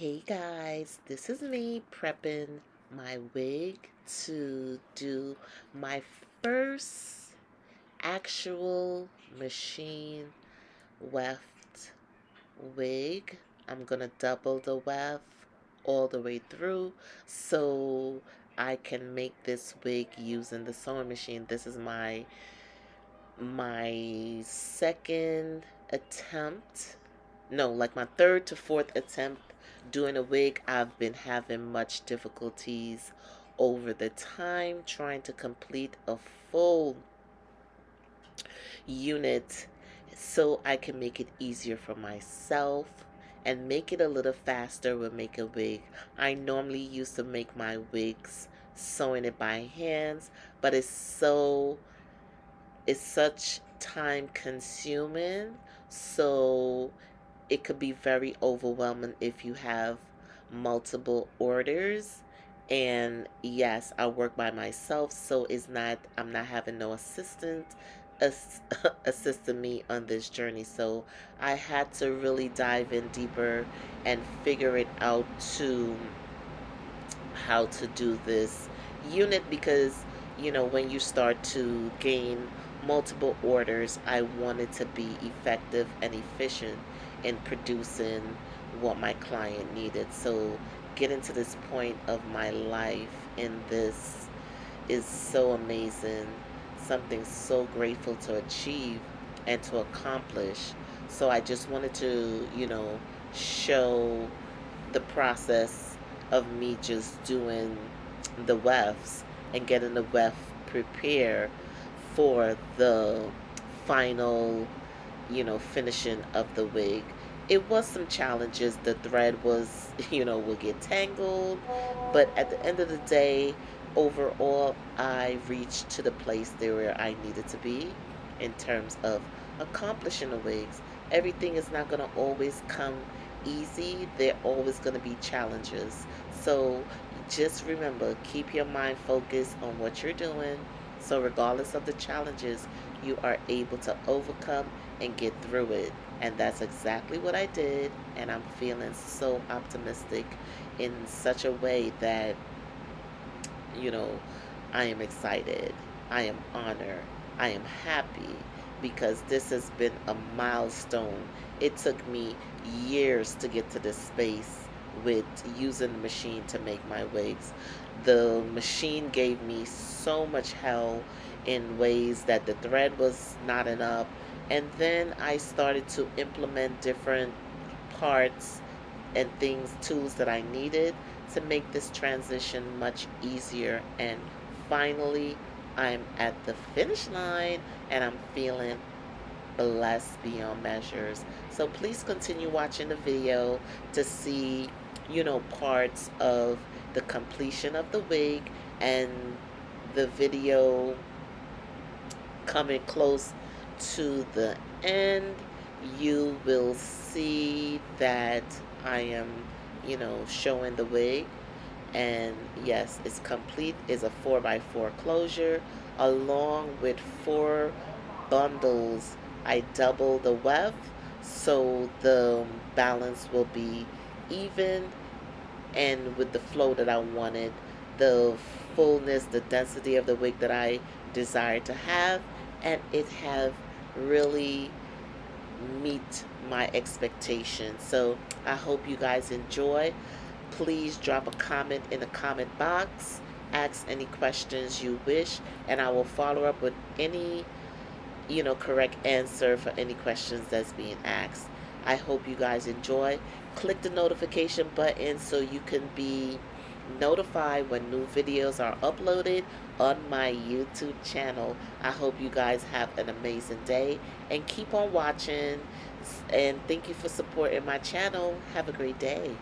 Hey guys, this is me prepping my wig to do my first actual machine weft wig. I'm gonna double the weft all the way through so I can make this wig using the sewing machine. This is my second attempt, no, like my third to fourth attempt doing a wig. I've been having much difficulties over the time trying to complete a full unit so I can make it easier for myself and make it a little faster with make a wig. I normally used to make my wigs sewing it by hands, but it's such time consuming, so it could be very overwhelming if you have multiple orders. And yes, I work by myself, so I'm not having no assistant assisting me on this journey. So I had to really dive in deeper and figure it out to how to do this unit, because when you start to gain multiple orders, I wanted to be effective and efficient in producing what my client needed. So getting to this point of my life in this is so amazing, something so grateful to achieve and to accomplish. So I just wanted to show the process of me just doing the wefts and getting the weft prepared for the final, finishing of the wig. It was some challenges. The thread was, would get tangled, but at the end of the day, overall, I reached to the place there where I needed to be in terms of accomplishing the wigs. Everything is not going to always come easy. There are always going to be challenges. So just remember, keep your mind focused on what you're doing. So regardless of the challenges, you are able to overcome and get through it. And that's exactly what I did. And I'm feeling so optimistic in such a way that, you know, I am excited. I am honored. I am happy because this has been a milestone. It took me years to get to this space with using the machine to make my wigs. The machine gave me so much hell in ways that the thread was not enough. And then I started to implement different parts and things, tools that I needed to make this transition much easier. And finally, I'm at the finish line and I'm feeling blessed beyond measures. So please continue watching the video to see, parts of the completion of the wig and the video coming close to the end. You will see that I am, showing the wig. And yes, it's complete. It's a 4x4 closure along with 4 bundles. I double the weft so the balance will be even, and with the flow that I wanted, the fullness, the density of the wig that I desired to have, and it have really meet my expectations. So I hope you guys enjoy. Please drop a comment in the comment box. Ask any questions you wish, and I will follow up with any, correct answer for any questions that's being asked. I hope you guys enjoy. Click the notification button so you can be notified when new videos are uploaded on my YouTube channel. I hope you guys have an amazing day and keep on watching. And thank you for supporting my channel. Have a great day.